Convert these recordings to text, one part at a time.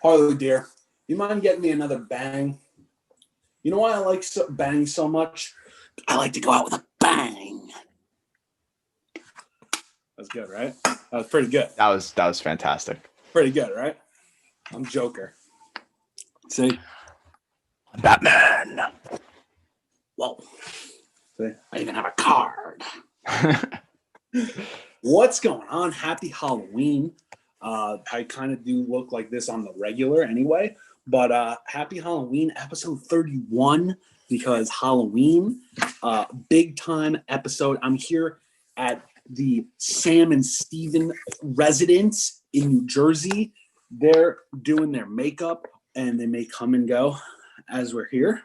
Harley, dear, you mind getting me another bang? You know why I like bang so much? I like to go out with a bang. That's good, right? That was pretty good. That was fantastic. Pretty good, right? I'm Joker. See? I'm Batman. Whoa. See? I even have a card. What's going on? Happy Halloween. I kind of do look like this on the regular anyway, but happy Halloween, episode 31, because Halloween, big time episode. I'm here at the Sam and Steven residence in New Jersey. They're doing their makeup and they may come and go as we're here.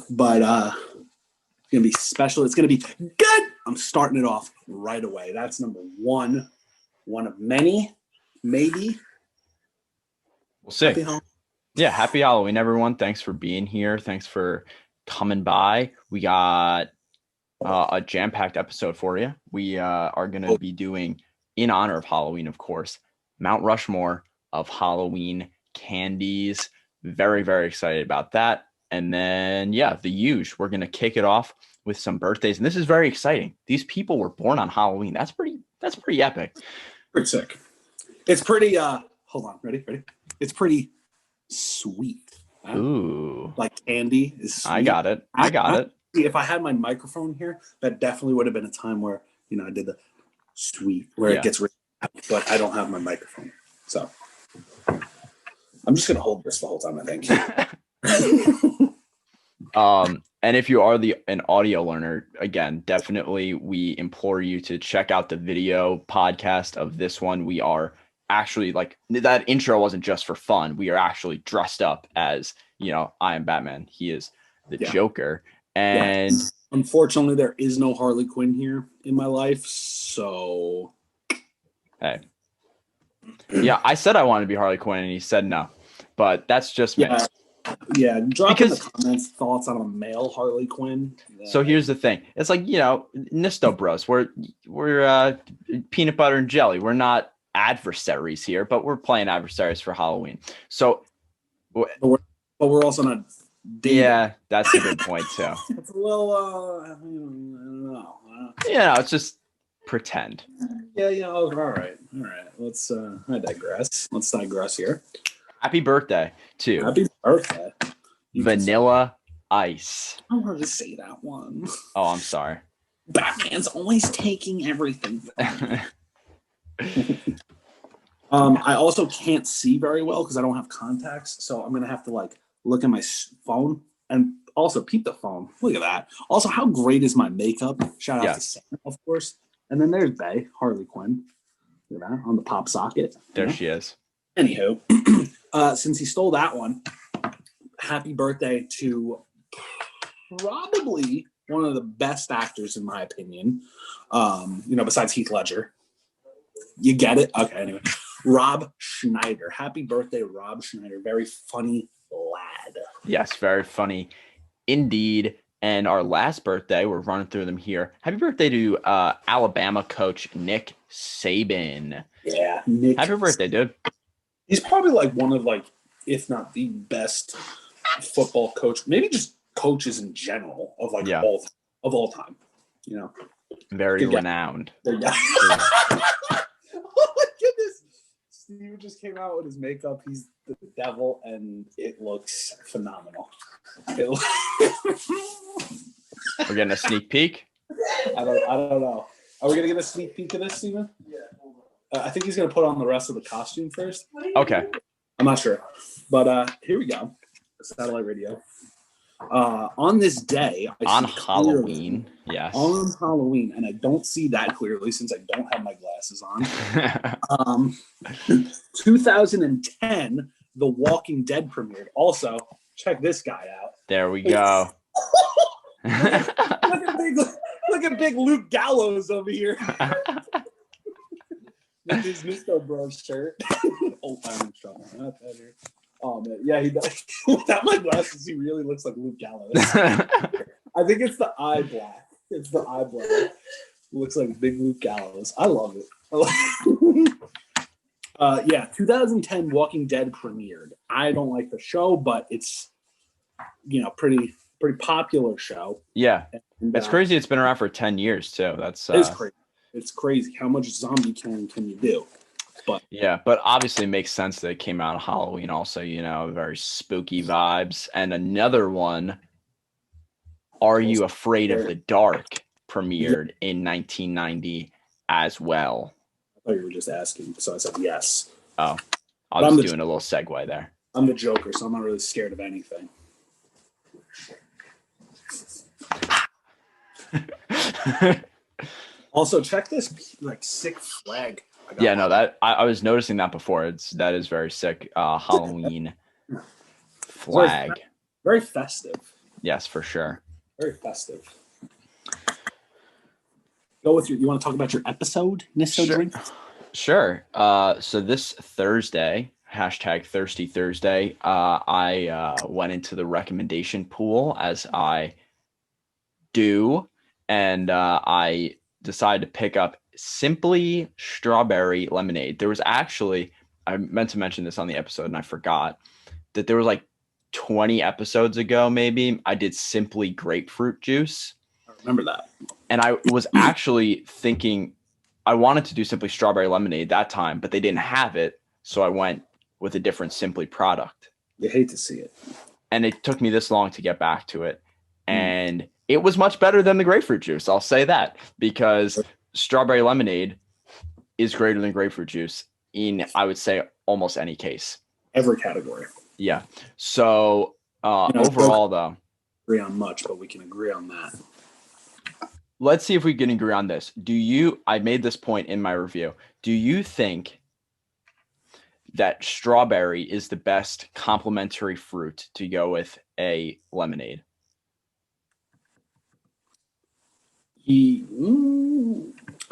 But it's going to be special. It's going to be good. I'm starting it off right away. That's number one. One of many, maybe. We'll see. Happy Halloween, everyone. Thanks for being here. Thanks for coming by. We got a jam-packed episode for you. We are going to be doing, in honor of Halloween, of course, Mount Rushmore of Halloween candies. Very, very excited about that. And then, the huge. We're going to kick it off with some birthdays. And this is very exciting. These people were born on Halloween. That's pretty epic. Pretty sick. It's pretty, hold on, ready? It's pretty sweet. Huh? Ooh. Like candy is sweet. I got it. If I had my microphone here, that definitely would have been a time where, I did the sweet, where it gets really happy, but I don't have my microphone. So I'm just going to hold this the whole time, I think. And if you are an audio learner, again, definitely we implore you to check out the video podcast of this one. We are actually that intro wasn't just for fun. We are actually dressed up as, I am Batman. He is the Joker. And unfortunately, there is no Harley Quinn here in my life. So, hey, I said I wanted to be Harley Quinn and he said no, but that's just me. Yeah, drop in the comments thoughts on a male Harley Quinn. So here's the thing. It's like, Nisto Bros. We're peanut butter and jelly. We're not adversaries here, but we're playing adversaries for Halloween. So but we're also not dating. Yeah, that's a good point too. It's a little I don't know. It's just pretend. All right. Let's I digress. Let's digress here. Happy birthday to Happy birthday. Vanilla Ice. I wanted to say that one. Oh, I'm sorry. Batman's always taking everything. I also can't see very well because I don't have contacts, so I'm gonna have to look at my phone and also peep the phone. Look at that. Also, how great is my makeup? Shout out to Sam, of course. And then there's Bay, Harley Quinn. Look at that on the pop socket. There she is. Anywho, since he stole that one, happy birthday to probably one of the best actors in my opinion. Besides Heath Ledger. You get it? Okay, anyway. Rob Schneider. Happy birthday, Rob Schneider. Very funny lad. Yes, very funny indeed. And our last birthday, we're running through them here. Happy birthday to Alabama coach Nick Saban. Yeah, Nick. Happy birthday, dude. He's probably one of if not the best football coach, maybe just coaches in general of all time. Very renowned. Oh my goodness! Steve just came out with his makeup. He's the devil, and it looks phenomenal. We're getting a sneak peek. I don't know. Are we gonna get a sneak peek of this, Steven? Yeah. I think he's going to put on the rest of the costume first. Okay. I'm not sure. But here we go. Satellite radio. On this day. On Halloween. Yes. On Halloween. And I don't see that clearly since I don't have my glasses on. 2010, The Walking Dead premiered. Also, check this guy out. There we go. Look at big Luke Gallows over here. With his Nisto Bros shirt. I'm in trouble. Oh man, yeah, he does. Without my glasses, he really looks like Luke Gallows. I think it's the eye black. Looks like big Luke Gallows. I love it. Yeah, 2010 Walking Dead premiered. I don't like the show, but it's pretty popular show. Yeah, And, it's crazy. It's been around for 10 years too. That's it's crazy. It's crazy how much zombie killing can you do. But yeah, but obviously it makes sense that it came out of Halloween. Also, very spooky vibes. And another one, Are You Afraid of the Dark, premiered in 1990 as well. I thought you were just asking, so I said yes. Oh, I was doing a little segue there. I'm the Joker, so I'm not really scared of anything. Also, check this sick flag. Yeah, no, that I was noticing that before. That is very sick. Halloween flag. Very festive. Yes, for sure. Very festive. Go with you want to talk about your episode? Sure. So this Thursday, #Thirsty Thursday, I went into the recommendation pool as I do, and I decided to pick up Simply Strawberry Lemonade. There was actually, I meant to mention this on the episode and I forgot, that there was like 20 episodes ago, maybe, I did Simply Grapefruit Juice. I remember that. And I was actually thinking I wanted to do Simply Strawberry Lemonade that time, but they didn't have it. So I went with a different Simply product. You hate to see it. And it took me this long to get back to it. And it was much better than the grapefruit juice. I'll say that, because strawberry lemonade is greater than grapefruit juice in, I would say, almost any case. Every category. Yeah. So overall, though, agree on much, but we can agree on that. Let's see if we can agree on this. I made this point in my review. Do you think that strawberry is the best complementary fruit to go with a lemonade? I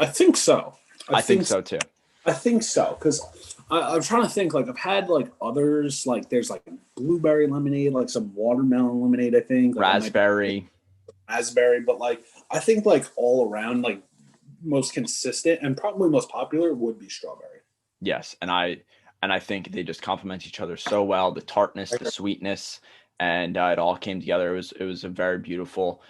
think so. I think so too. I think so, because I'm trying to think. Like, I've had others. Like, there's blueberry lemonade, some watermelon lemonade. I think raspberry, but I think all around most consistent and probably most popular would be strawberry. Yes, and I think they just complement each other so well. The tartness, the sweetness, and it all came together. It was a very beautiful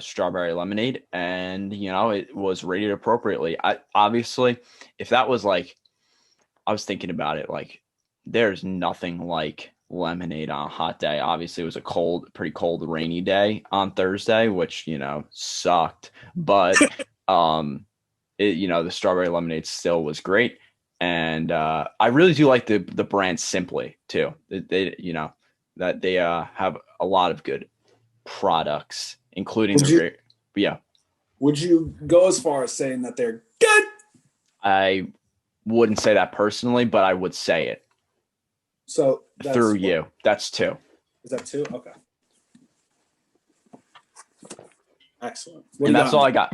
strawberry lemonade, and it was rated appropriately. Obviously, if that was I was thinking about it, there's nothing like lemonade on a hot day. Obviously, it was a pretty cold, rainy day on Thursday, which sucked, but the strawberry lemonade still was great. And I really do like the brand Simply too. They that they have a lot of good products, including Would you go as far as saying that they're good? I wouldn't say that personally, but I would say it. So through you, that's 2. Is that 2? Okay. Excellent. And that's all I got.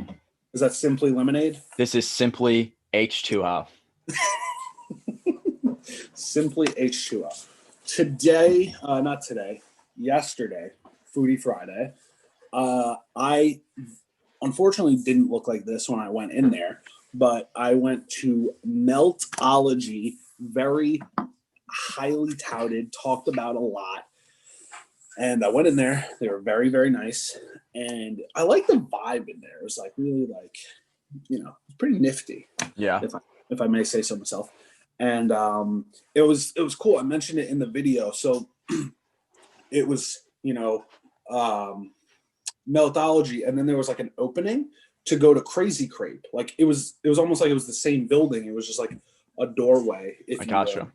Is that Simply Lemonade? This is Simply H2O. Simply H2O. Today, not today, yesterday, Foodie Friday, I unfortunately didn't look like this when I went in there, but I went to Meltology, very highly touted, talked about a lot. And I went in there. They were very, very nice. And I like the vibe in there. It was really pretty nifty. Yeah. If I may say so myself. And it was cool. I mentioned it in the video. So it was, Meltology, and then there was an opening to go to Crazy Crepe. It was almost like it was the same building. It was just a doorway. I gotcha.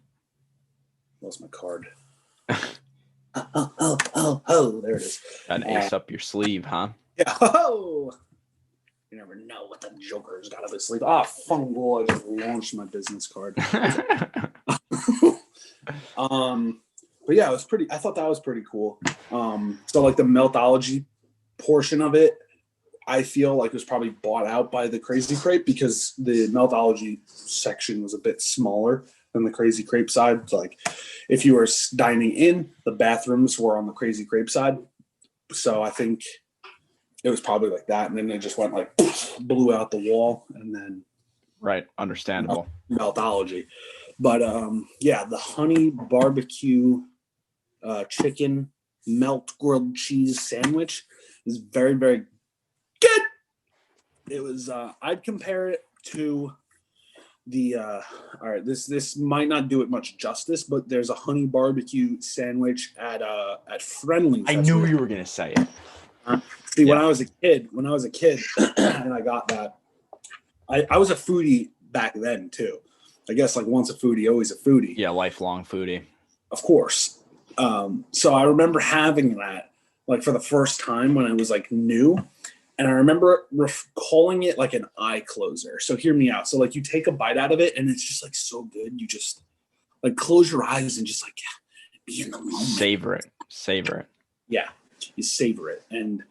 Lost my card. Oh, there it is. An ace up your sleeve, huh? Yeah. Oh, you never know what the Joker's got up his sleeve. Ah, fungal! I just launched my business card. But yeah, it was pretty. I thought that was pretty cool. So the Meltology portion of it, I feel was probably bought out by the Crazy Crepe, because the Meltology section was a bit smaller than the Crazy Crepe side. If you were dining in, the bathrooms were on the Crazy Crepe side. So I think it was probably that. And then they just went blew out the wall, and then. Right. Understandable. Meltology. But yeah, the honey barbecue chicken melt grilled cheese sandwich is very, very good. It was I'd compare it to the all right, this might not do it much justice, but there's a honey barbecue sandwich at Friendly's. I knew you were gonna say it. See, when I was a kid, and I got that, I was a foodie back then too. I guess like once a foodie, always a foodie. Yeah, lifelong foodie. Of course. So I remember having that like for the first time when I was like new. And I remember calling it like an eye closer. So hear me out. So like you take a bite out of it and it's just like so good. You just like close your eyes and just like be in the moment. Savor it. Yeah, you savor it. And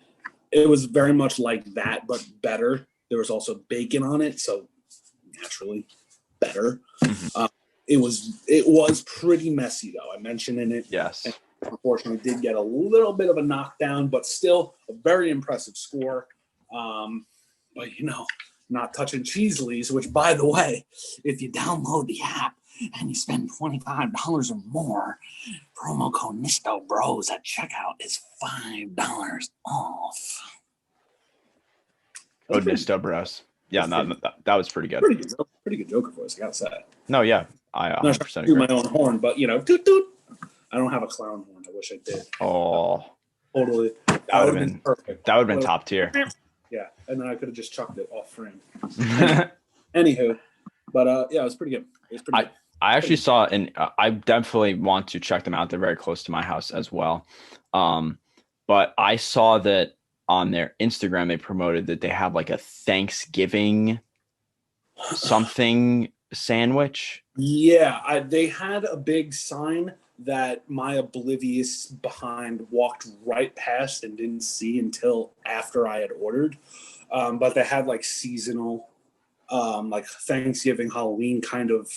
it was very much like that, but better. There was also bacon on it. So naturally better. Mm-hmm. It was pretty messy though. I mentioned in it. Yes. And unfortunately did get a little bit of a knockdown, but still a very impressive score. But not touching Cheesleys, which by the way, if you download the app and you spend $25 or more, promo code Nisto Bros at checkout is $5 off. Oh, Nisto Bros. Yeah, that was pretty good. Pretty good Joker voice, I gotta say. No, yeah, I 100% agree. Do my own horn, but toot toot. I don't have a clown horn. I wish I did. Oh, totally. That would have been perfect. That would have been top tier. Yeah, and then I could have just chucked it off frame. Anywho, but yeah, it was pretty good. I actually saw, and I definitely want to check them out. They're very close to my house as well. But I saw that on their Instagram, they promoted that they have like a Thanksgiving something sandwich. Yeah, they had a big sign that my oblivious behind walked right past and didn't see until after I had ordered. But they had like seasonal, like Thanksgiving, Halloween kind of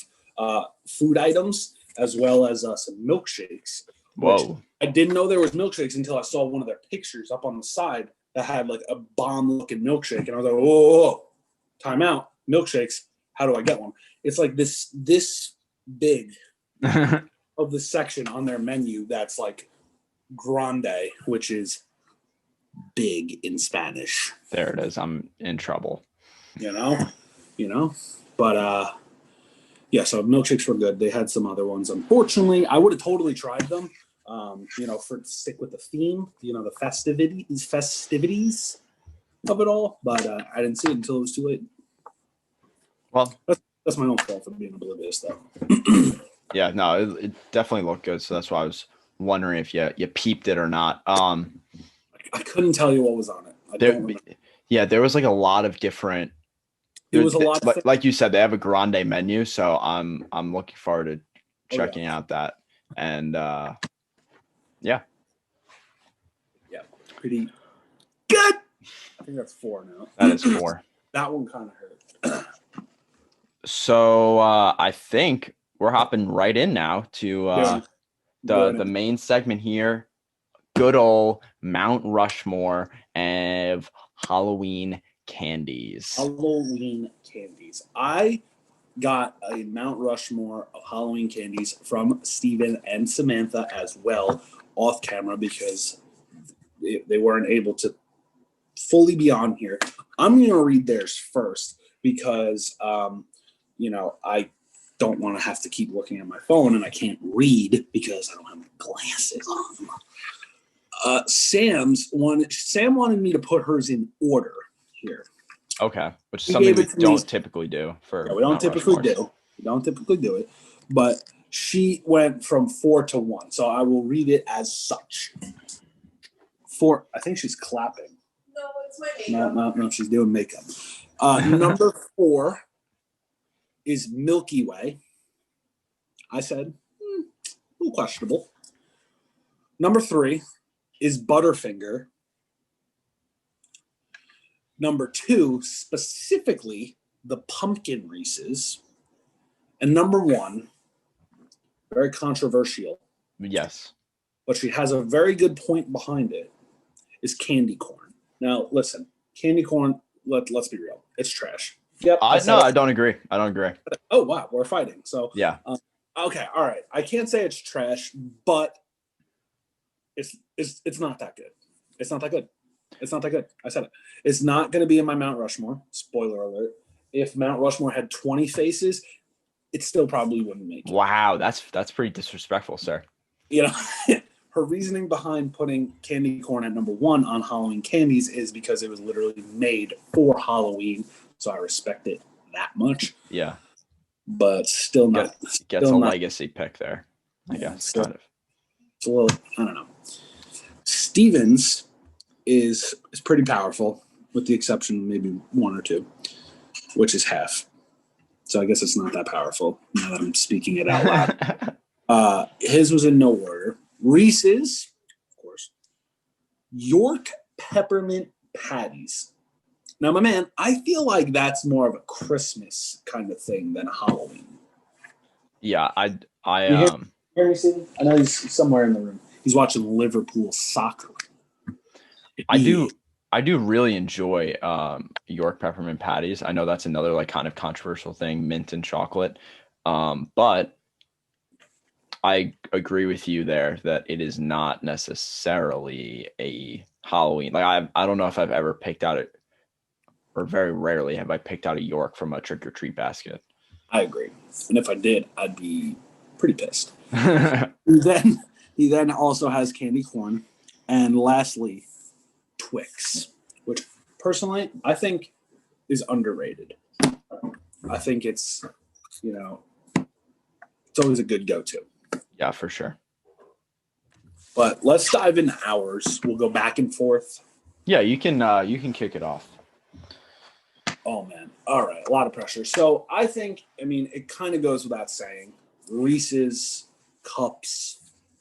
food items, as well as some milkshakes. Whoa. I didn't know there was milkshakes until I saw one of their pictures up on the side that had like a bomb-looking milkshake. And I was like, whoa, time out. Milkshakes, how do I get one? It's like this big of the section on their menu that's like grande, which is big in Spanish. There it is. I'm in trouble. But yeah, so milkshakes were good. They had some other ones. Unfortunately, I would have totally tried them. For to stick with the theme, the festivities of it all. But I didn't see it until it was too late. Well, that's my own fault for being oblivious, though. Yeah, no, it definitely looked good. So that's why I was wondering if you peeped it or not. I couldn't tell you what was on it. There was like a lot of different. It was a lot. Like you said, they have a grande menu, so I'm looking forward to checking out that. And yeah, pretty good. I think that's 4 now. That is 4. That one kind of hurt. So I think we're hopping right in now to the main segment here. Good old Mount Rushmore of Halloween candies. Halloween candies. I got a Mount Rushmore of Halloween candies from Steven and Samantha as well off camera because they weren't able to fully be on here. I'm going to read theirs first because, I don't want to have to keep looking at my phone and I can't read because I don't have my glasses on. Sam wanted me to put hers in order here. Okay, which is something we don't typically do. We don't typically do it, but she went from 4 to 1, so I will read it as such. 4. I think she's clapping. No, it's my makeup. No, she's doing makeup. Number 4 is Milky Way. I said, a little questionable. Number 3 is Butterfinger. Number 2, specifically the Pumpkin Reese's. And number 1, very controversial. Yes. But she has a very good point behind it, is candy corn. Now, listen, candy corn, let's be real. It's trash. Yep. I don't agree. I don't agree. Oh wow, we're fighting. So yeah. Okay, all right. I can't say it's trash, but it's not that good. It's not that good. It's not that good. I said it. It's not going to be in my Mount Rushmore. Spoiler alert. If Mount Rushmore had 20 faces, it still probably wouldn't make it. Wow, that's pretty disrespectful, sir. You know, her reasoning behind putting candy corn at number 1 on Halloween Candies is because it was literally made for Halloween. So I respect it that much. Yeah. But still not. Gets a legacy pick there, I guess. Still, kind of. It's a little, I don't know. Stevens is pretty powerful, with the exception of maybe 1 or 2, which is half. So I guess it's not that powerful now that I'm speaking it out loud. His was in no order. Reese's, of course. York peppermint patties. Now, my man, I feel like that's more of a Christmas kind of thing than a Halloween. Yeah, I hear me, Steven? I know he's somewhere in the room. He's watching Liverpool soccer. I do really enjoy York peppermint patties. I know that's another like kind of controversial thing, mint and chocolate. But I agree with you there that it is not necessarily a Halloween. Like I don't know if I've ever picked out it, or very rarely have I picked out a York from a trick or treat basket. I agree. And if I did, I'd be pretty pissed. He then also has candy corn. And lastly, Twix, which personally I think is underrated. I think it's, it's always a good go-to. Yeah, for sure. But let's dive into ours. We'll go back and forth. Yeah, you can kick it off. Oh man. All right. A lot of pressure. So I think, it kind of goes without saying, Reese's Cups.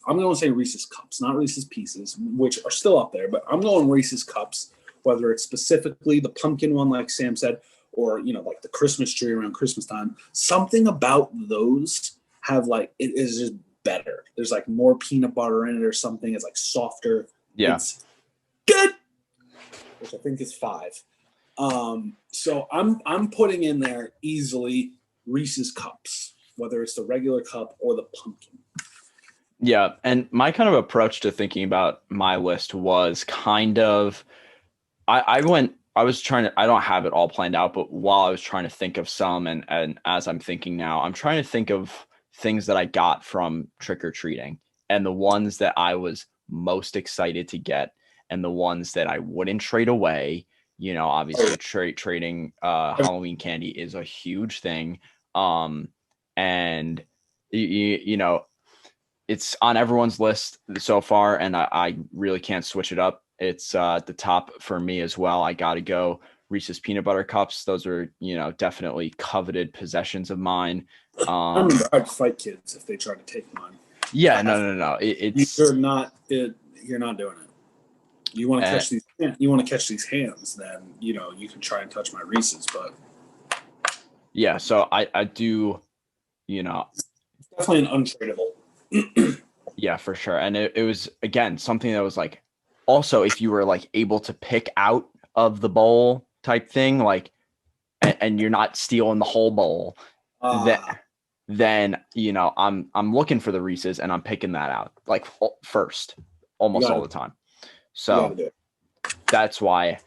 I'm going to say Reese's Cups, not Reese's Pieces, which are still up there, but I'm going Reese's Cups, whether it's specifically the pumpkin one, like Sam said, or, like the Christmas tree around Christmas time. Something about those have it is just better. There's more peanut butter in it or something. It's softer. Yeah. It's good, which I think is 5. So I'm putting in there easily Reese's Cups, whether it's the regular cup or the pumpkin. Yeah, and my kind of approach to thinking about my list was kind of, I was trying to, I don't have it all planned out, but while I was trying to think of some, and as I'm thinking now, I'm trying to think of things that I got from trick-or-treating and the ones that I was most excited to get and the ones that I wouldn't trade away. Obviously trading Halloween candy is a huge thing. And it's on everyone's list so far, and I really can't switch it up. It's at the top for me as well. I got to go Reese's Peanut Butter Cups. Those are, definitely coveted possessions of mine. I remember I'd fight kids if they tried to take mine. Yeah, no. You're not doing it. You want to catch these? You want to catch these hands? Then you can try and touch my Reese's, but yeah. So I do, it's definitely an untradeable. Yeah, for sure. And it was, again, something that was also if you were able to pick out of the bowl type thing, and you're not stealing the whole bowl, then I'm looking for the Reese's and I'm picking that out first almost all the time. So that's why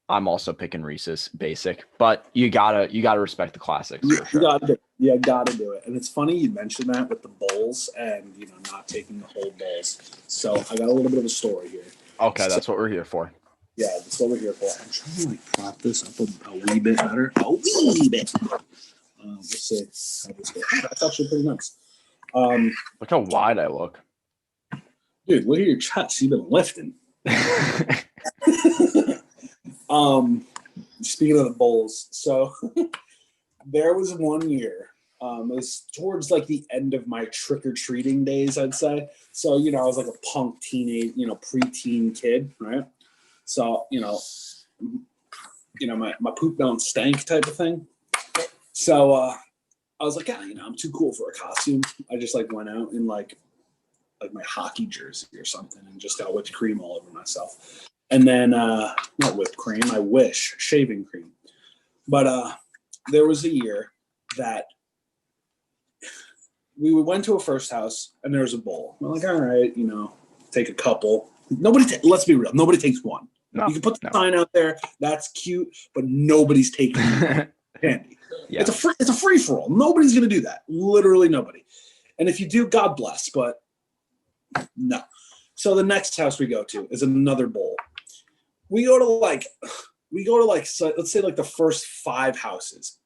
I'm also picking Reese's basic, but you gotta respect the classics. For sure. You gotta do it. And it's funny you mentioned that with the bowls and not taking the whole bowls. So I got a little bit of a story here. Okay, that's what we're here for. Yeah, that's what we're here for. I'm trying to prop this up a wee bit better. A wee bit. Let's see how this goes. That's actually pretty nice. Look how wide I look. Dude, look at your chest. You've been lifting. Speaking of the bowls, so there was one year, it was towards the end of my trick-or-treating days, I'd say. So, I was a punk teenage, preteen kid, right? So, my poop don't stank type of thing. So I was like, I'm too cool for a costume. I just went out in my hockey jersey or something and just got whipped cream all over myself. And then, not whipped cream, I wish, shaving cream. But there was a year that we went to a first house and there was a bowl. We're like, all right, take a couple. Let's be real. Nobody takes one. No, you can put the sign out there. That's cute, but nobody's taking candy. Yeah. It's a free for all. Nobody's gonna do that. Literally nobody. And if you do, God bless. But no. So the next house we go to is another bowl. We go to so let's say like the first 5 houses.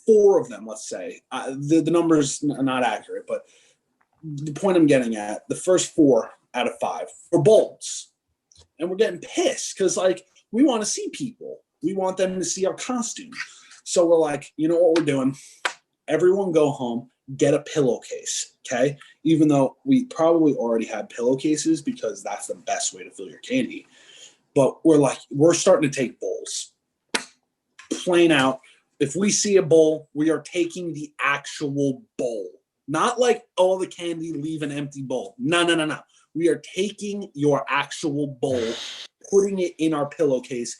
4 of them, let's say. The number's not accurate, but the point I'm getting at, the first 4 out of 5 are bowls. And we're getting pissed because, we want to see people. We want them to see our costume. So we're like, you know what we're doing? Everyone go home, get a pillowcase, okay? Even though we probably already had pillowcases because that's the best way to fill your candy. But we're starting to take bowls. Plain out. If we see a bowl, we are taking the actual bowl. Not like all the candy, leave an empty bowl. No. We are taking your actual bowl, putting it in our pillowcase,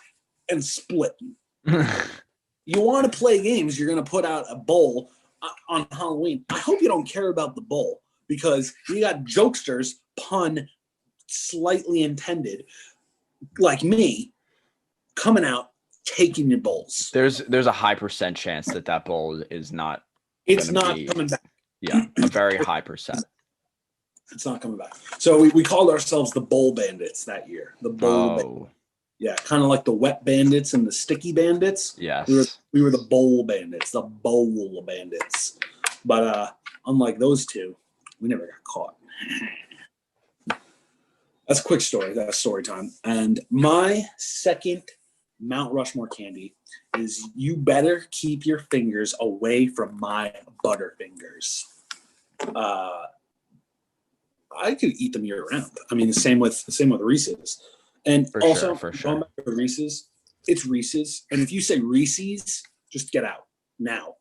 and splitting. You want to play games, you're going to put out a bowl on Halloween. I hope you don't care about the bowl because you got jokesters, pun slightly intended, like me, coming out, taking your bowls. There's a high % chance that bowl is not. It's not coming back. Yeah, a very high %. It's not coming back. So we called ourselves the Bowl Bandits that year. The Bowl Bandits. Yeah, kind of like the Wet Bandits and the Sticky Bandits. Yes. We were the Bowl Bandits, the Bowl Bandits. But unlike those two, we never got caught. That's a quick story. That's story time. And my second Mount Rushmore candy is you better keep your fingers away from my Butterfingers. I could eat them year round. I mean, the same with Reese's. And for also, sure. Going back to Reese's, it's Reese's. And if you say Reese's, just get out now,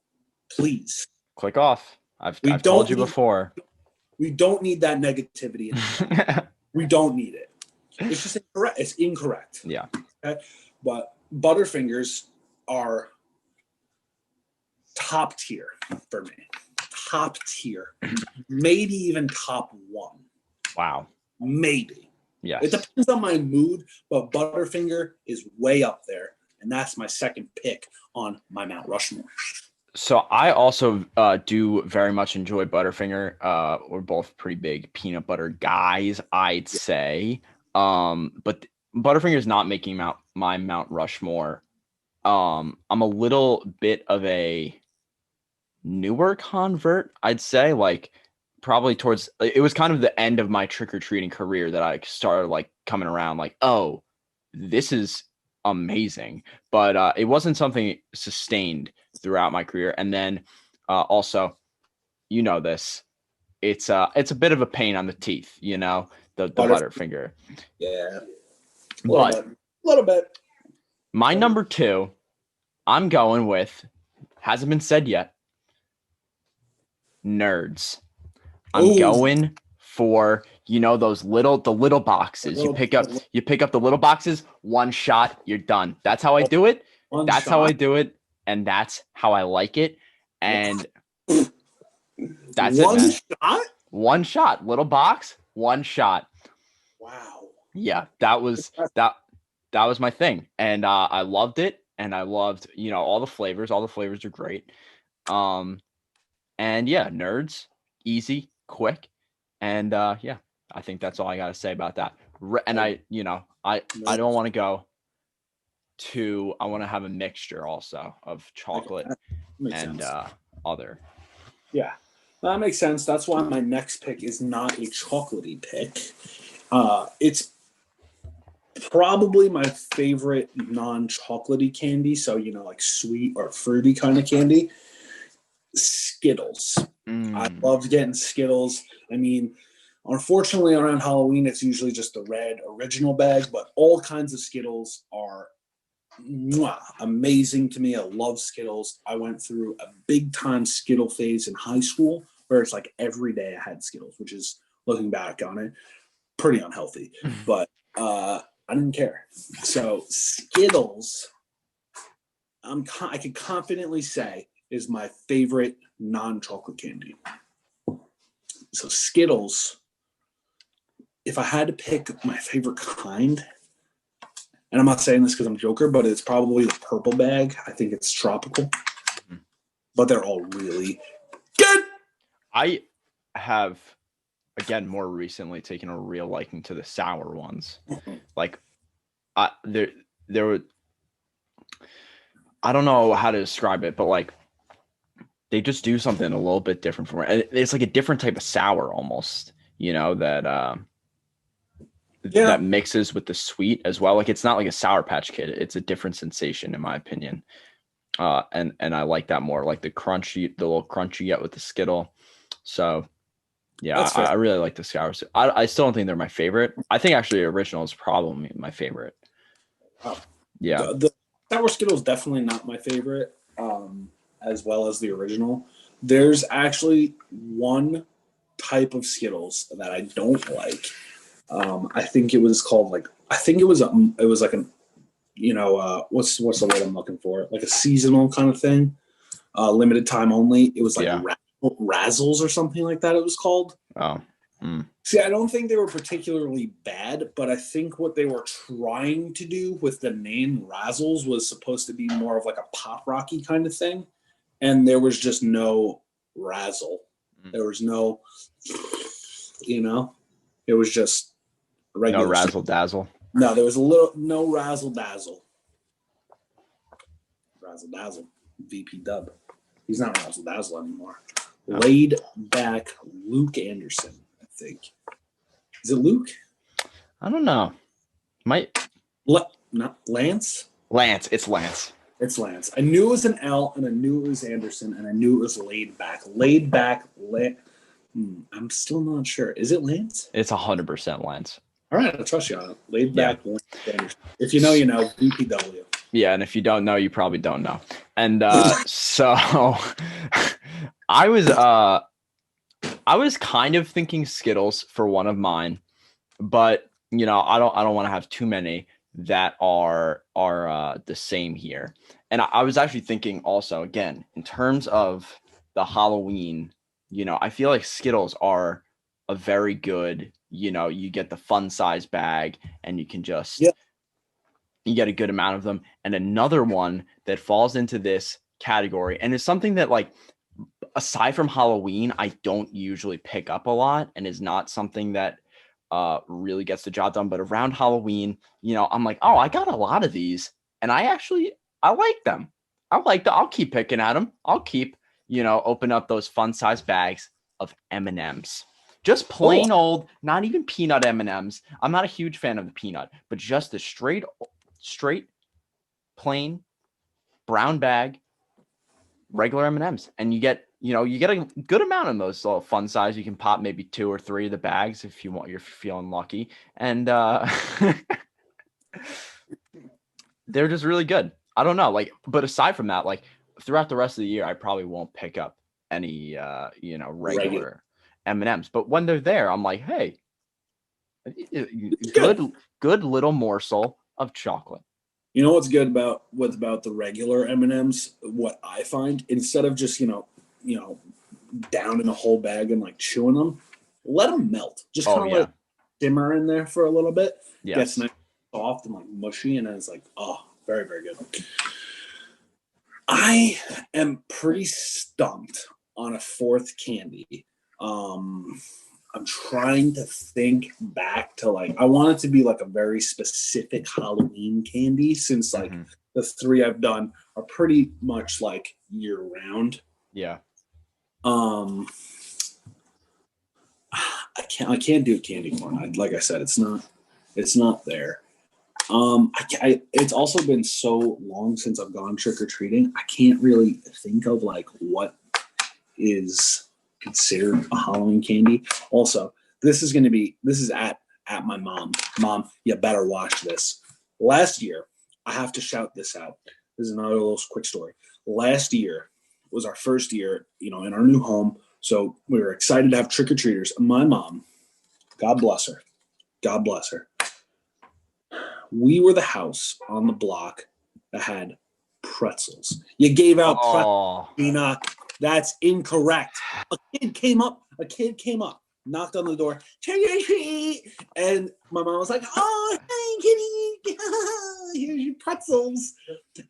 please. Click off. I've told you before. We don't need that negativity. We don't need it. It's just incorrect. It's incorrect. Yeah. Okay? But Butterfingers are top tier for me. Top tier. Maybe even top 1. Wow. Maybe. Yes. It depends on my mood, but Butterfinger is way up there. And that's my second pick on my Mount Rushmore. So I also do very much enjoy Butterfinger. We're both pretty big peanut butter guys, I'd say. But Butterfinger is not making my Mount Rushmore. I'm a little bit of a newer convert, I'd say. Probably towards, it was kind of the end of my trick-or-treating career that I started coming around oh, this is amazing. But it wasn't something sustained throughout my career. And then also, this, it's a bit of a pain on the teeth, the Butterfinger. Yeah. A little bit. My number 2, I'm going with, hasn't been said yet, Nerds. I'm going for those little boxes. You pick up the little boxes, one shot, you're done. That's how I do it. How I do it, and that's how I like it. And that's one shot. One shot, little box, one shot. Wow. Yeah, that was my thing, and I loved it, and I loved all the flavors. All the flavors are great. And yeah, Nerds, easy, quick. And I think that's all I got to say about that. And I don't want to go to, I want to have a mixture also of chocolate and other. Yeah, that makes sense. That's why my next pick is not a chocolatey pick. It's probably my favorite non-chocolatey candy. So, sweet or fruity kind of candy. Skittles. I loved getting Skittles. I mean, unfortunately, around Halloween, it's usually just the red original bag, but all kinds of Skittles are amazing to me. I love Skittles. I went through a big time Skittle phase in high school where it's every day I had Skittles, which is, looking back on it, pretty unhealthy. But I didn't care. So Skittles, I can confidently say is my favorite non-chocolate candy. So Skittles, if I had to pick my favorite kind, and I'm not saying this because I'm Joker, but it's probably the purple bag. I think it's tropical, but they're all really good. I have, again, more recently taken a real liking to the sour ones. Like, there were, I don't know how to describe it, but like, they just do something a little bit different from it. It's like a different type of sour almost, that that mixes with the sweet as well. Like, it's not like a Sour Patch Kid. It's a different sensation, in my opinion. And I like that more, like the little crunch you get with the Skittle. So yeah, I really like the sour. I still don't think they're my favorite. I think actually original is probably my favorite. Wow. Yeah. The sour Skittle is definitely not my favorite, as well as the original. There's actually one type of Skittles that I don't like. I think it was called it was like an, what's the word I'm looking for? Like a seasonal kind of thing, limited time only. It was like Razzles or something like that. It was called. Oh. See, I don't think they were particularly bad, but I think what they were trying to do with the name Razzles was supposed to be more of like a pop rocky kind of thing, and there was just no razzle. There was no, it was just regular. No razzle dazzle. No, there was no razzle dazzle. Razzle dazzle. VP Dub. He's not razzle dazzle anymore. No. Laid back Luke Anderson, I think. Is it Luke? I don't know. Not Lance? Lance. It's Lance. It's Lance. I knew it was an L, and I knew it was Anderson, and I knew it was laid back. Laid back. I'm still not sure. Is it Lance? It's 100% Lance. All right, I'll trust you on it. Laid back. Lance Anderson. If you know, you know. VPW. Yeah, and if you don't know, you probably don't know. And so I was kind of thinking Skittles for one of mine, but I don't want to have too many that are the same here. And I was actually thinking also, again, in terms of the Halloween, I feel like Skittles are a very good, you get the fun size bag and you can just you get a good amount of them. And another one that falls into this category and is something that, like, aside from Halloween, I don't usually pick up a lot and is not something that really gets the job done. But around Halloween, I'm like, oh, I got a lot of these and I like them. I'll keep picking at them. I'll keep, open up those fun size bags of M&Ms. Just plain old, not even peanut M&Ms. I'm not a huge fan of the peanut, but just the straight, plain brown bag, regular M&Ms, and you get a good amount of those little fun size. You can pop maybe 2 or 3 of the bags if you're feeling lucky, and they're just really good. I don't know, but aside from that, throughout the rest of the year, I probably won't pick up any regular M&Ms, but when they're there, I'm like, hey, good little morsel of chocolate. You know what's good about the regular M&Ms? What I find, instead of just down in the whole bag and chewing them, let them melt. Just kind of let it simmer in there for a little bit. Yes. Gets nice, soft, and mushy, and then it's very, very good. I am pretty stumped on a fourth candy. I'm trying to think back to I want it to be a very specific Halloween candy, since the 3 I've done are pretty much year round. Yeah. I can't do candy corn. Like I said, it's not there. It's also been so long since I've gone trick or treating. I can't really think of what is considered a Halloween candy. Also, this is at my mom. Mom, you better watch this. Last year, I have to shout this out. This is another little quick story. Last year was our first year, in our new home. So we were excited to have trick-or-treaters. My mom, God bless her. God bless her. We were the house on the block that had pretzels. You gave out pretzels, Oh, Gina. That's incorrect. A kid came up, knocked on the door, trick or treat, and my mom was like, "Oh, hey, kitty, here's your pretzels."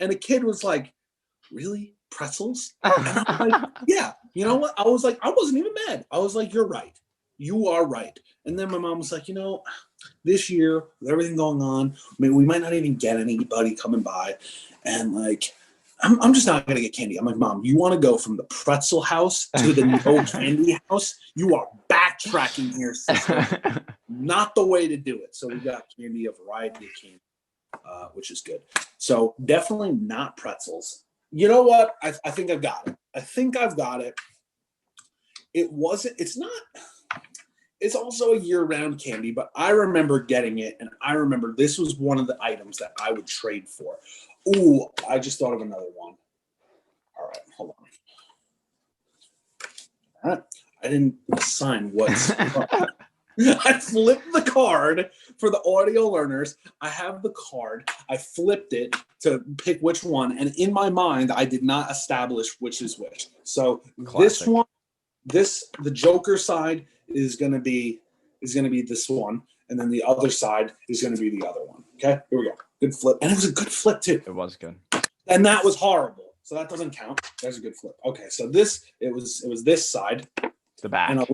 And the kid was like, "Really, pretzels?" And I'm like, "Yeah." You know what? I was like, I wasn't even mad. I was like, "You're right. You are right." And then my mom was like, this year with everything going on, we might not even get anybody coming by, and like, I'm just not gonna get candy. I'm like, Mom, you want to go from the pretzel house to the no candy house? You are backtracking here, sister. Not the way to do it. So we got candy, a variety of candy, which is good. So definitely not pretzels. You know what? I think I've got it. It's not. It's also a year-round candy, but I remember getting it, and I remember this was one of the items that I would trade for. Ooh, I just thought of another one. All right, hold on. All right, I didn't assign what's. I flipped the card for the audio learners. I have the card. I flipped it to pick which one, and in my mind, I did not establish which is which. So Classic. the Joker side is gonna be this one, and then the other side is gonna be the other one. Okay, here we go. Good flip, and it was a good flip too. It was good, and that was horrible, so that doesn't count. That's a good flip. Okay, so it was this side, the back, and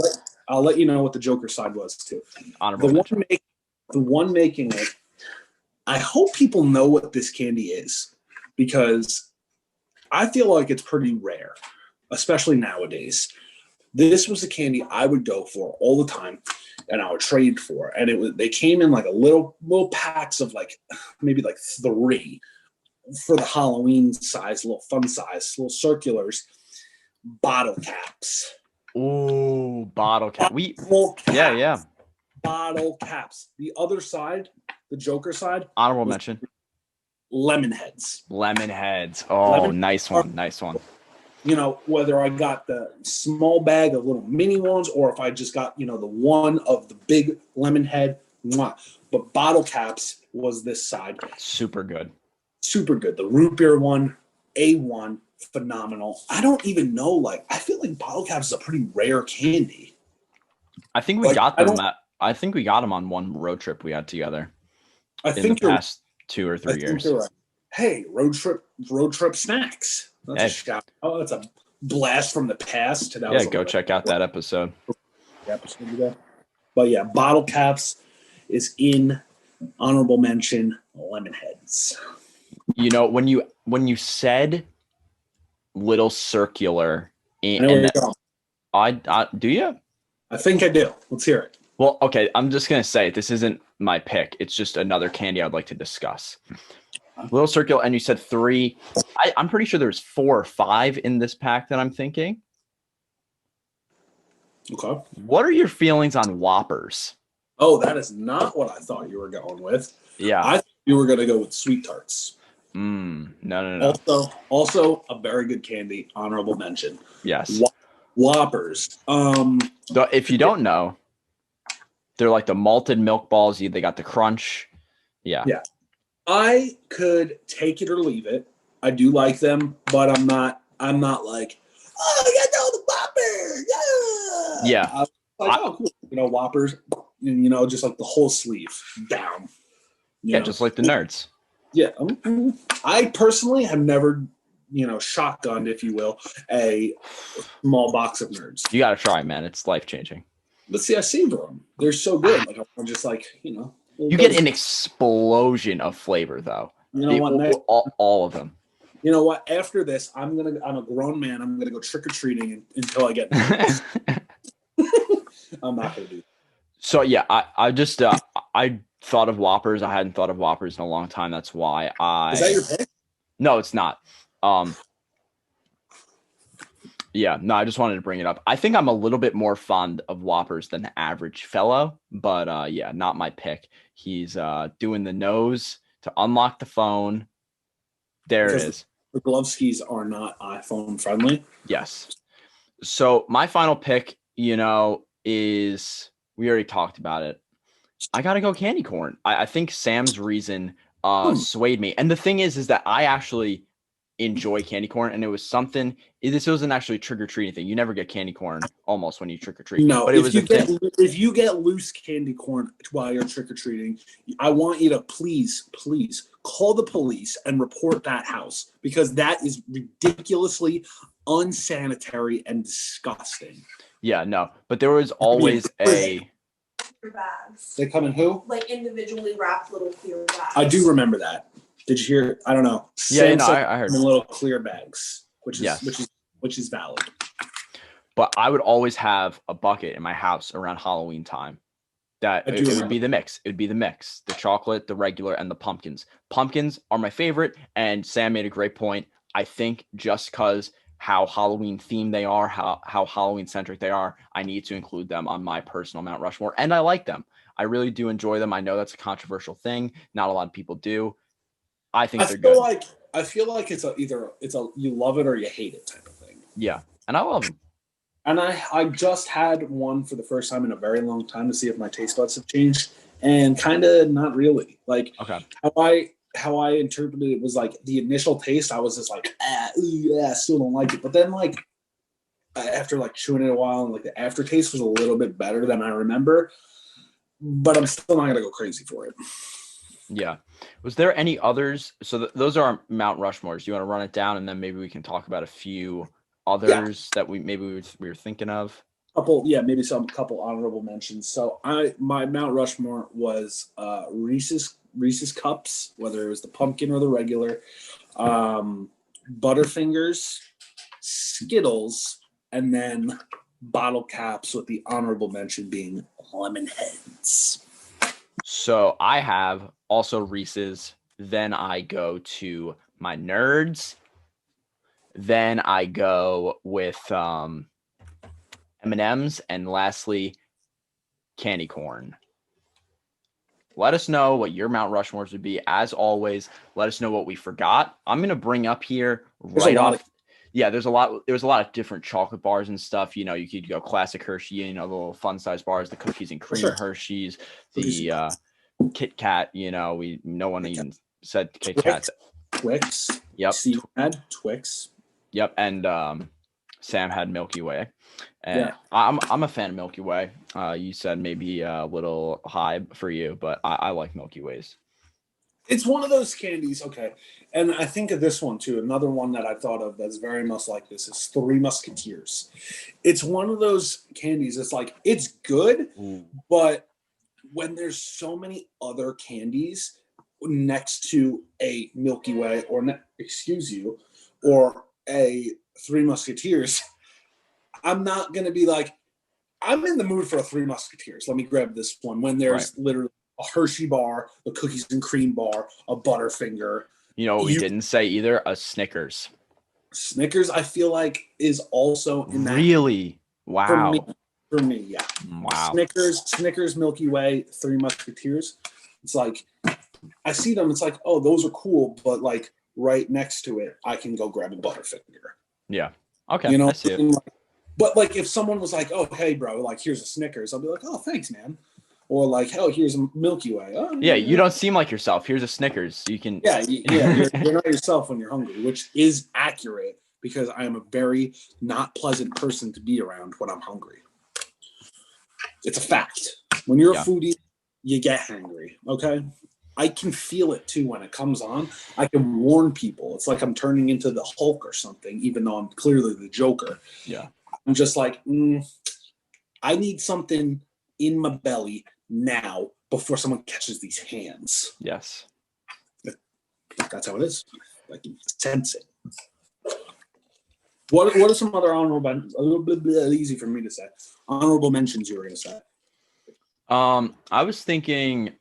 I'll let you know what the Joker side was too. Honorable The one making it. I hope people know what this candy is, because I feel like it's pretty rare, especially nowadays. This was the candy I would go for all the time, and I would trade for. And they came in like a little packs of like maybe like 3 for the Halloween size, little fun size, little circulars, bottle caps. Ooh, bottle cap. Yeah. Bottle caps. The other side, the Joker side, Honorable mention. Lemon heads. Oh, nice one. Whether I got the small bag of little mini ones or if I just got, the one of the big lemon head. Mwah. But bottle caps was this side. Super good. The root beer one, A1, phenomenal. I don't even know, I feel like bottle caps is a pretty rare candy. I think we got them. I think we got them on one road trip we had together. In the past 2 or 3 years. Right. Hey, road trip snacks. That's a shout. Oh, that's a blast from the past. Go check out that episode. But yeah, bottle caps is in honorable mention. Lemon heads. When you said little circular, I know where you're going. I do you? I think I do. Let's hear it. Well, okay. I'm just gonna say this isn't my pick. It's just another candy I'd like to discuss. Little circular, and you said 3. I'm pretty sure there's 4 or 5 in this pack that I'm thinking. Okay. What are your feelings on Whoppers? Oh, that is not what I thought you were going with. Yeah. I thought you were going to go with Sweet Tarts. No. Also a very good candy. Honorable mention. Yes. Whoppers. If you don't know, they're like the malted milk balls. They got the crunch. Yeah. I could take it or leave it. I do like them, but I'm not like, oh, I got all the Whoppers. Yeah. I'm like, oh, cool. Whoppers, just like the whole sleeve down. Just like the nerds. Yeah. I personally have never, shotgunned, if you will, a small box of nerds. You got to try, man. It's life-changing. But see, I savor them. They're so good. Like, I'm just like, You get an explosion of flavor, though. You know what? All of them. You know what? After this, I'm a grown man. I'm gonna go trick or treating until I get. I'm not gonna do that. So yeah, I just I thought of Whoppers. I hadn't thought of Whoppers in a long time. That's why Is that your pick? No, it's not. Yeah, no, I just wanted to bring it up. I think I'm a little bit more fond of Whoppers than the average fellow, but yeah, not my pick. He's doing the nose to unlock the phone. There it is. The glove skis are not iPhone friendly. Yes. So my final pick, is we already talked about it. I gotta go candy corn. I think Sam's reason swayed me. And the thing is that I actually enjoy candy corn, and it was something. This wasn't actually a trick-or-treating thing. You never get candy corn almost when you trick-or-treat. No, but it was a thing. If you get loose candy corn while you're trick-or-treating, I want you to please call the police and report that house, because that is ridiculously unsanitary and disgusting. Yeah, no, but there was always Clear bags. They come in who? Like individually wrapped little clear bags. I do remember that. Did you hear? I don't know. Yeah, no, I heard. In little clear bags, which is Yes. which is valid. But I would always have a bucket in my house around Halloween time. That it would be the mix. It would be the mix: the chocolate, the regular, and the pumpkins. Pumpkins are my favorite. And Sam made a great point. I think just because how Halloween themed they are, how Halloween centric they are, I need to include them on my personal Mount Rushmore. And I like them. I really do enjoy them. I know that's a controversial thing. Not a lot of people do. I think they're good. I feel like it's either you love it or you hate it type of thing. Yeah, and I love them. And I just had one for the first time in a very long time to see if my taste buds have changed, and kind of not really. Like how I interpreted it was like the initial taste, I was just like, yeah, still don't like it. But then like after like chewing it a while, and like the aftertaste was a little bit better than I remember. But I'm still not gonna go crazy for it. Yeah. Was there any others? So those are our Mount Rushmores. You want to run it down, and then maybe we can talk about a few others that we were thinking of. Couple honorable mentions. So my Mount Rushmore was Reese's Cups, whether it was the pumpkin or the regular, Butterfingers, Skittles, and then bottle caps, with the honorable mention being Lemon Heads. So I have also Reese's. Then I go to my Nerds. Then I go with M&Ms, and lastly, candy corn. Let us know what your Mount Rushmores would be. As always, let us know what we forgot. I'm gonna bring up here right off. There's a lot of different chocolate bars and stuff. You know, you could go classic Hershey, you know, the little fun size bars, the cookies and cream Hershey's, the Kit Kat. You know, no one even said Kit Kat. Twix. Yep. Steve had Twix. Yep, and Sam had Milky Way. And I'm a fan of Milky Way. You said maybe a little high for you, but I like Milky Ways. It's one of those candies, okay. And I think of this one too. Another one that I thought of that's very much like this is Three Musketeers. It's one of those candies. It's like, it's good, but when there's so many other candies next to a Milky Way or a Three Musketeers, I'm not going to be like, I'm in the mood for a Three Musketeers. Let me grab this one. When there's literally a Hershey bar, a cookies and cream bar, a Butterfinger. You know what we didn't say either? A Snickers. Snickers, I feel like, is also in that. Really? Wow. For me, yeah. Wow. Snickers, Milky Way, Three Musketeers. It's like, I see them. It's like, oh, those are cool. But like right next to it, I can go grab a Butterfinger. Yeah. Okay. You know, I see it. But like if someone was like, oh, hey, bro, like here's a Snickers, I'll be like, oh, thanks, man. Or like, oh, here's a Milky Way. Oh, yeah, you don't seem like yourself. Here's a Snickers. You can. Yeah, you're not yourself when you're hungry, which is accurate because I am a very not pleasant person to be around when I'm hungry. It's a fact. When you're a foodie, you get hangry. Okay. I can feel it too when it comes on. I can warn people. It's like I'm turning into the Hulk or something, even though I'm clearly the Joker. Yeah. I'm just like, I need something in my belly now before someone catches these hands. Yes. That's how it is. Like, you sense it. What are some other honorable mentions? A little bit easy for me to say. Honorable mentions you were going to say. I was thinking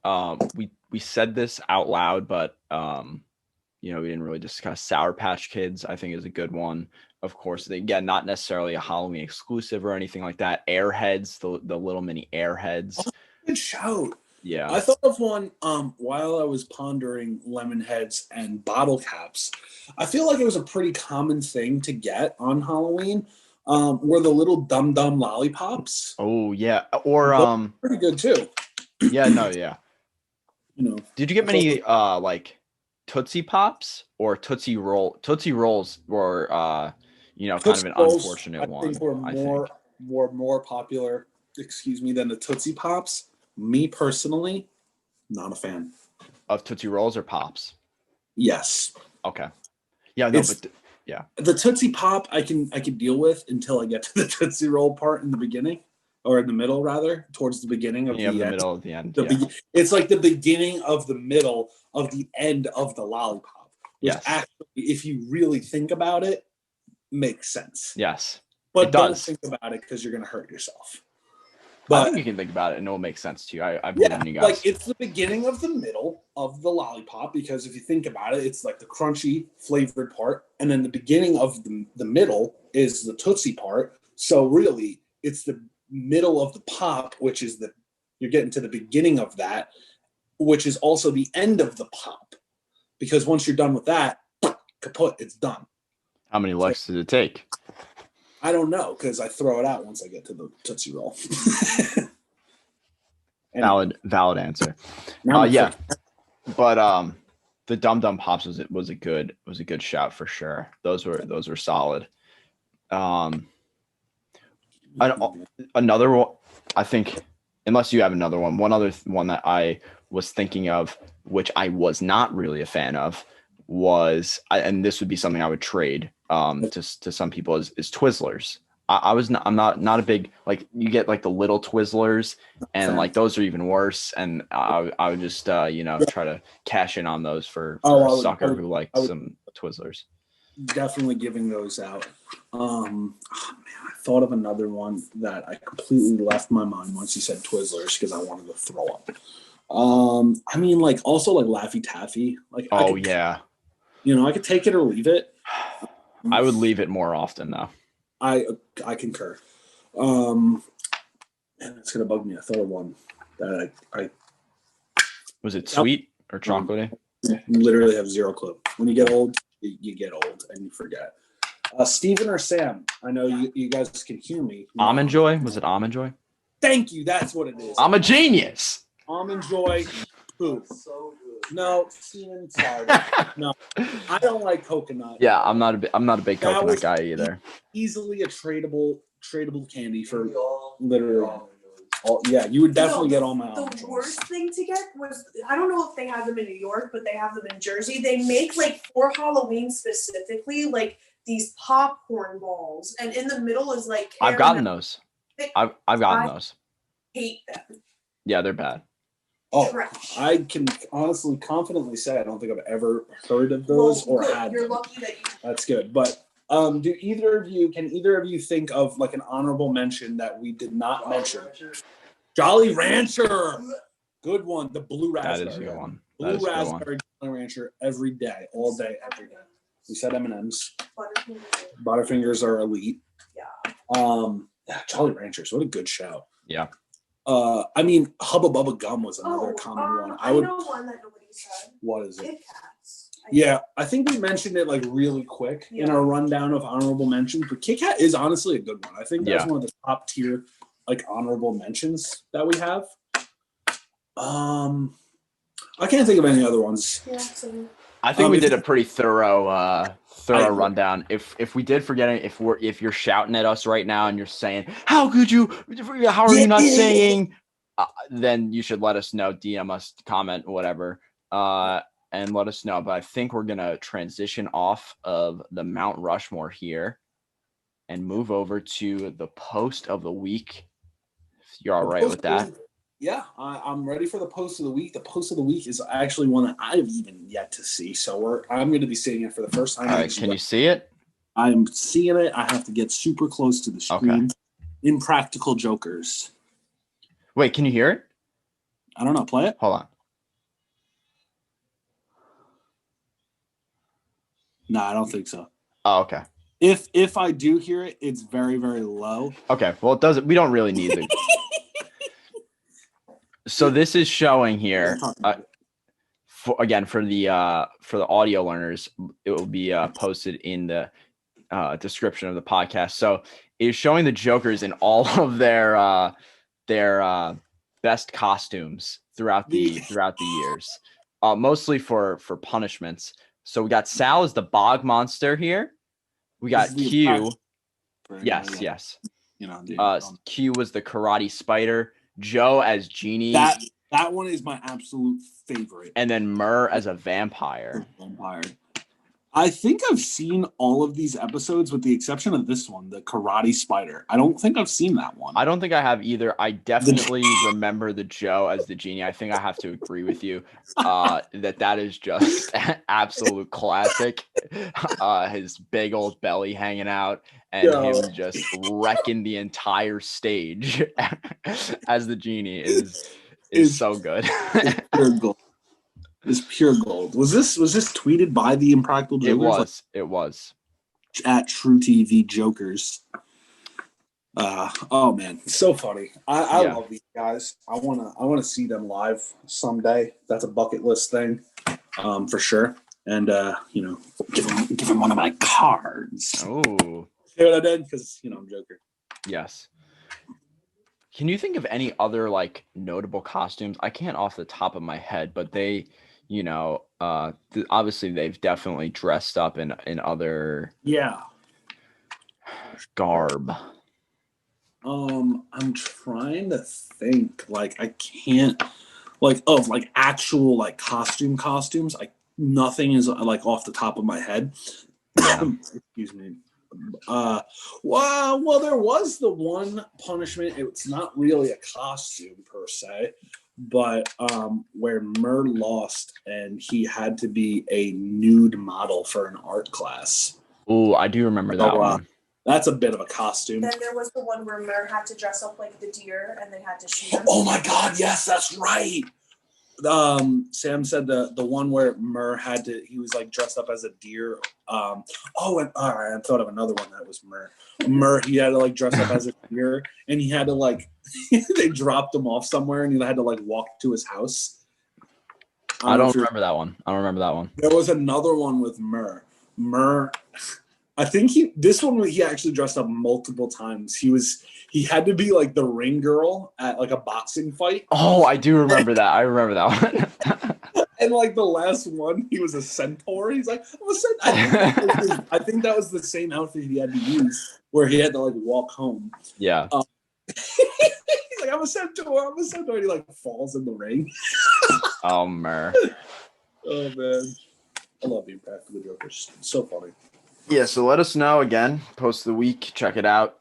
we said this out loud, but we didn't really discuss Sour Patch Kids. I think is a good one. Of course, again, not necessarily a Halloween exclusive or anything like that. Airheads, the little mini Airheads. Oh, good shout. Yeah. I thought of one while I was pondering lemon heads and bottle caps. I feel like it was a pretty common thing to get on Halloween. Were the little dum dum lollipops. Oh yeah. Or pretty good too. Yeah, no, yeah. You know. Did you get many Tootsie Pops or Tootsie Roll? Tootsie Rolls were, kind Tootsie of an Rolls, unfortunate I one. think were more popular, than the Tootsie Pops. Me personally, not a fan. Of Tootsie Rolls or Pops? Yes. Okay. Yeah, no, It's- but yeah. The Tootsie Pop I can deal with until I get to the Tootsie Roll part in the beginning, or in the middle rather, towards the beginning of the end. Middle of the end. It's like the beginning of the middle of the end of the lollipop. Which actually, if you really think about it, makes sense. Yes. But don't think about it because you're gonna hurt yourself. But I think you can think about it and it will make sense to you. I believe in you guys. Like it's the beginning of the middle of the lollipop, because if you think about it, it's like the crunchy flavored part, and then the beginning of the middle is the Tootsie part. So really, it's the middle of the pop, which is you're getting to the beginning of that, which is also the end of the pop, because once you're done with that, kaput, it's done. How many licks did it take? I don't know, because I throw it out once I get to the Tootsie Roll. Anyway. Valid answer. Yeah, but the Dum Dum Pops was a good shout for sure. Those were solid. Another one, I think, unless you have another one. One other one that I was thinking of, which I was not really a fan of, and this would be something I would trade to some people is Twizzlers. I'm not a big, like, you get like the little Twizzlers, and like those are even worse, and I would just try to cash in on those for a sucker who likes some Twizzlers. Definitely giving those out. Man, I thought of another one that I completely left my mind once you said Twizzlers, because I wanted to throw up. I mean, like, also like Laffy Taffy. Like, I could take it or leave it. I would leave it more often though. I concur. And it's gonna bug me. I thought of one that I was it sweet or chocolatey? Literally have zero clue. When you get old, you get old and you forget. Steven or Sam? I know you guys can hear me. Almond Joy? Was it Almond Joy? Thank you. That's what it is. I'm a genius. Almond Joy. Poop. So good. No, Steven, sorry. No, I don't like coconut. Yeah, I'm not a big coconut guy either. Easily a tradable candy for literally. You would definitely get all my almond The joys. worst thing to get was, I don't know if they have them in New York, but they have them in Jersey. They make, like, for Halloween specifically, like, these popcorn balls, and in the middle is like I've gotten those. I've gotten those. Hate them. Yeah, they're bad. Oh, Trash. I can honestly, confidently say I don't think I've ever heard of those or good. had You're them. lucky that you. That's good. But can either of you think of like an honorable mention that we did not mention? Jolly Rancher. Good one. The blue raspberry. That is a good one. Blue raspberry Jolly Rancher every day, all day, every day. We said M&Ms. Butterfingers are elite. Yeah. Jolly Ranchers. What a good shout. Yeah. I mean, Hubba Bubba Gum was another common one. I know one that nobody said. What is it? Kit Kats. Yeah, I think we mentioned it like really quick in our rundown of honorable mentions, but Kit Kat is honestly a good one. I think that's one of the top tier like honorable mentions that we have. I can't think of any other ones. Yeah, so. I think we did a pretty thorough rundown. If we did forget it, if you're shouting at us right now and you're saying, how are you not saying, then you should let us know, DM us, comment, whatever, and let us know. But I think we're gonna transition off of the Mount Rushmore here and move over to the post of the week. If you're all right with that. Yeah, I'm ready for the post of the week. The post of the week is actually one that I've even yet to see. So I'm going to be seeing it for the first time. All right, can you see it? I'm seeing it. I have to get super close to the screen. Okay. Impractical Jokers. Wait, can you hear it? I don't know. Play it. Hold on. No, I don't think so. Oh, okay. If I do hear it, it's very, very low. Okay. Well, it doesn't. We don't really need it. So this is showing here. For the audio learners, it will be posted in the description of the podcast. So it's showing the Jokers in all of their best costumes throughout the years. mostly for punishments. So we got Sal as the bog monster here. We got Q. Yes. Q was the karate spider. Joe as Genie. That one is my absolute favorite. And then Murr as a vampire. I think I've seen all of these episodes with the exception of this one, the karate spider. I don't think I've seen that one. I don't think I have either. I definitely remember the Joe as the Genie. I think I have to agree with you that is just absolute classic. His big old belly hanging out and him just wrecking the entire stage as the Genie is so good. Is pure gold. Was this tweeted by the Impractical Jokers? It was at True TV Jokers. Oh man, so funny. I love these guys. I wanna see them live someday. That's a bucket list thing, for sure. And give them one of my cards. Oh, see what I did? Because I'm Joker. Yes. Can you think of any other like notable costumes? I can't off the top of my head, but they. Obviously they've definitely dressed up in other garb. I'm trying to think. Like I can't of actual costumes. Nothing is off the top of my head. Yeah. Excuse me. Well, there was the one punishment. It's not really a costume per se. But where Murr lost and he had to be a nude model for an art class. Oh, I do remember that one. That's a bit of a costume. Then there was the one where Murr had to dress up like the deer and they had to shoot him. Oh my God, yes, that's right. Sam said the one where Murr he was dressed up as a deer. And all right, I thought of another one that was Murr. He had to dress up as a deer, and he had to they dropped him off somewhere, and he had to walk to his house. I don't remember that one. There was another one with Murr. I think he actually dressed up multiple times. He had to be the ring girl at a boxing fight. Oh, I do remember that. I remember that one. And the last one, he was a centaur. He's like, I'm a centaur. I think that was the same outfit he had to use where he had to walk home. Yeah. He's like, I'm a centaur. And he falls in the ring. Oh, Murr. Oh man. I love the Impractical Jokers. So funny. Yeah, so let us know again, post of the week, check it out,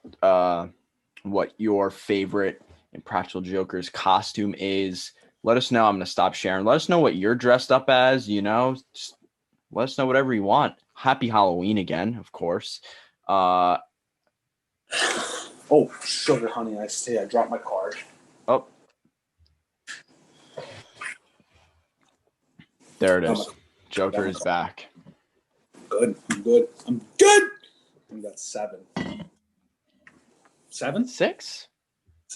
what your favorite Impractical Jokers costume is. Let us know. I'm going to stop sharing. Let us know what you're dressed up as, just let us know whatever you want. Happy Halloween again, of course. Oh, sugar honey iced tea. I dropped my card. Oh. There it is. Joker is back. Good. I'm good. We got 7. 7? 6?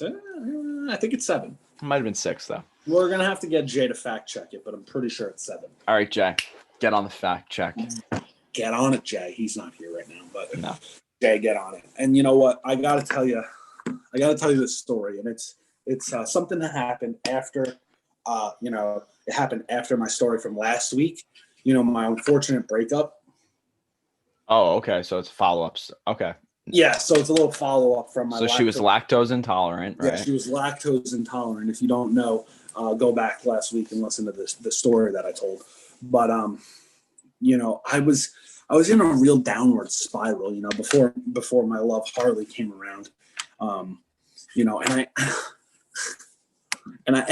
I think it's 7. It might have been 6, though. We're going to have to get Jay to fact check it, but I'm pretty sure it's 7. All right, Jay. Get on the fact check. Get on it, Jay. He's not here right now, but no. Jay, get on it. And you know what? I got to tell you this story, and it's something that happened after, it happened after my story from last week. My unfortunate breakup. Oh, okay. So it's follow-ups. Okay. Yeah, so it's a little follow-up from my. So she was lactose intolerant, right? Yeah, she was lactose intolerant. If you don't know, go back last week and listen to the story that I told. But I was in a real downward spiral. Before my love Harley came around. And I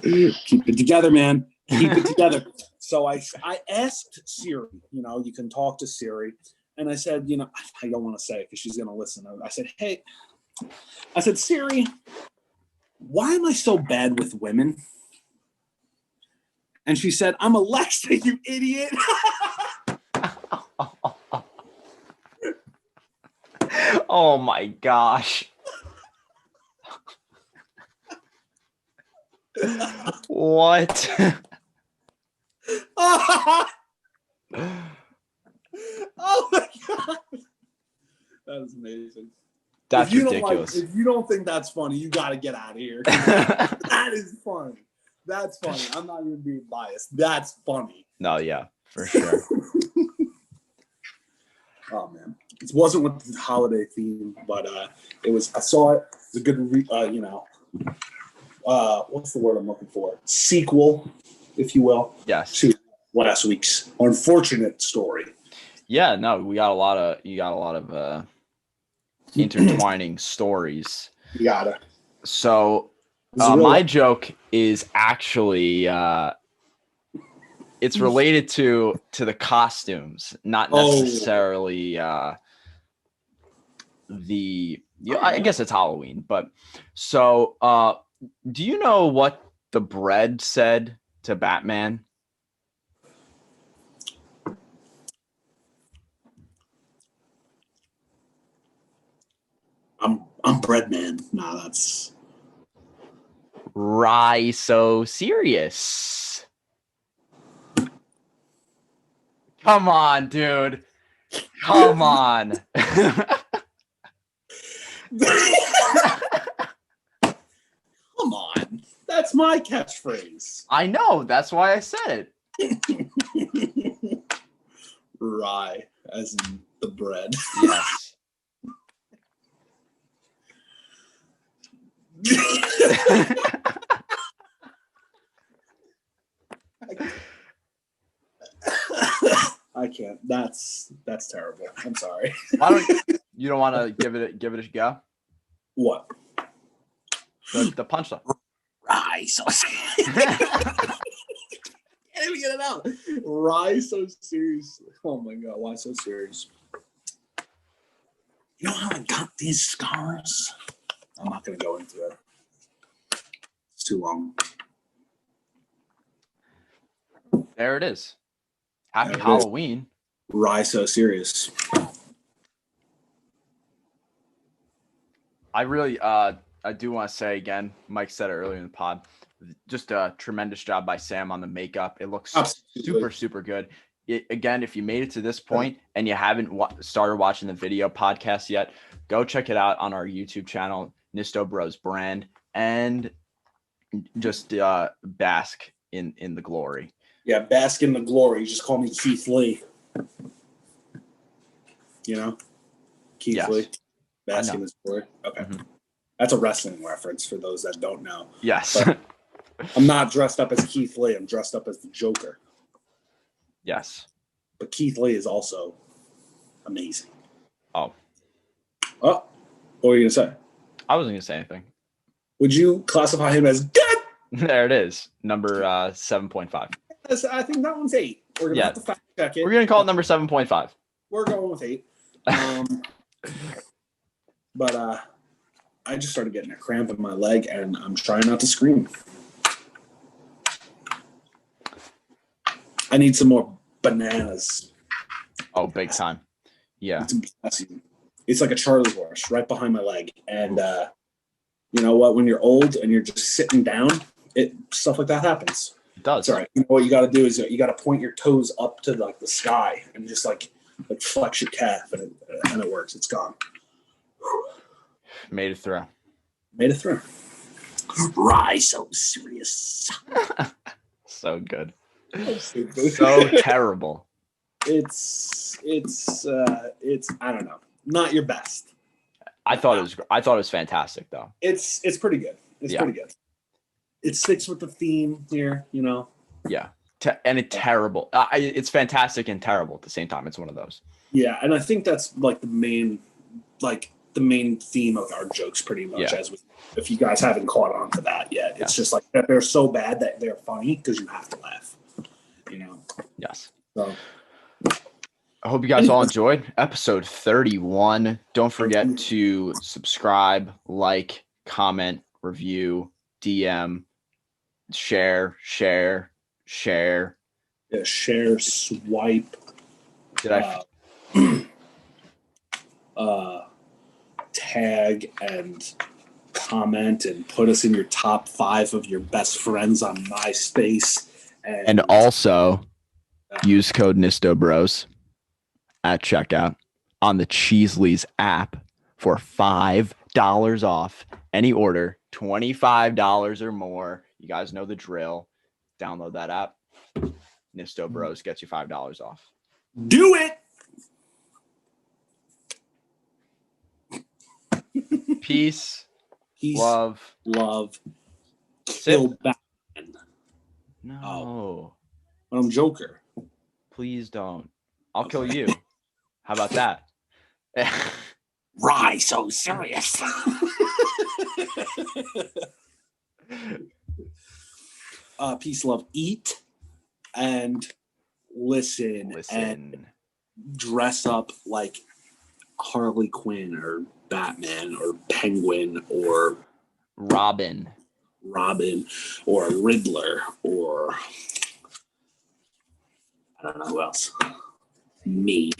keep it together, man. Keep it together. So I asked Siri, you can talk to Siri. And I said, I don't want to say it because she's going to listen. I said, Siri, why am I so bad with women? And she said, I'm Alexa, you idiot. Oh my gosh. What? Oh my God. That is amazing. That's ridiculous. If you don't think that's funny, you got to get out of here. That is funny. That's funny. I'm not even being biased. That's funny. No, yeah, for sure. Oh man, it wasn't with the holiday theme, but it was. I saw it. It's a good, what's the word I'm looking for? Sequel, if you will. Yes. To last week's unfortunate story. Yeah, no, you got a lot of intertwining stories. You gotta. So my joke is actually it's related to the costumes, not necessarily I guess it's Halloween, but so do you know what the bread said to Batman? I'm bread man. Nah, that's Rye so serious. Come on, dude. Come on. come on. That's my catchphrase. I know. That's why I said it. Rye, as in the bread. Yes. I can't. That's terrible. I'm sorry. Why don't you don't want to give it a go? What? The punchline. Rye so serious. Can't even get it out. Rye so serious. Oh my god, why so serious? You know how I got these scars? I'm not gonna go into it. It's too long. There it is. Happy Halloween. Rye so serious. I really I do want to say again, Mike said it earlier in the pod, just a tremendous job by Sam on the makeup. It looks super good. Again, if you made it to this point and you haven't started watching the video podcast yet, go check it out on our YouTube channel, Nisto Bros Brand, and just bask in the glory. Yeah, bask in the glory. Just call me Keith Lee. You know? Keith Lee. Bask in his glory. Okay. Mm-hmm. That's a wrestling reference for those that don't know. Yes. But I'm not dressed up as Keith Lee. I'm dressed up as the Joker. Yes. But Keith Lee is also amazing. Oh, what were you going to say? I wasn't going to say anything. Would you classify him as good? There it is. Number 7.5. I think that one's 8. We're going to have to fact check it. We're going to call it number 7.5. We're going with 8. But I just started getting a cramp in my leg, and I'm trying not to scream. I need some more bananas. Oh, big time. Yeah. It's like a Charlie horse right behind my leg. And you know what? When you're old and you're just sitting down, stuff like that happens. It does. It's all right. You know what you got to do is you got to point your toes up to the sky and just like flex your calf, and it works. It's gone. Made it through. Rye so serious. So good. So terrible. It's I don't know. Not your best. I thought it was fantastic though. It's pretty good. It's pretty good. It sticks with the theme here, you know. Yeah. And it's terrible. It's fantastic and terrible at the same time. It's one of those. Yeah, and I think that's like the main theme of our jokes pretty much. Yeah. If you guys haven't caught on to that yet, it's just like that they're so bad that they're funny because you have to laugh. You know. Yes. So I hope you guys all enjoyed episode 31. Don't forget to subscribe, like, comment, review, DM, share. Yeah, share, swipe. Did I tag and comment and put us in your top 5 of your best friends on MySpace. And also use code NistoBros at checkout on the Cheesleys app for $5 off any order, $25 or more. You guys know the drill. Download that app. Nisto Bros gets you $5 off. Do it. Peace. Peace. Love. Kill Batman. No. But I'm Joker. Please don't. I'll kill you. How about that? Why so serious? Peace, love, eat, and listen, and dress up like Harley Quinn or Batman or Penguin or Robin or Riddler or I don't know who else. Me.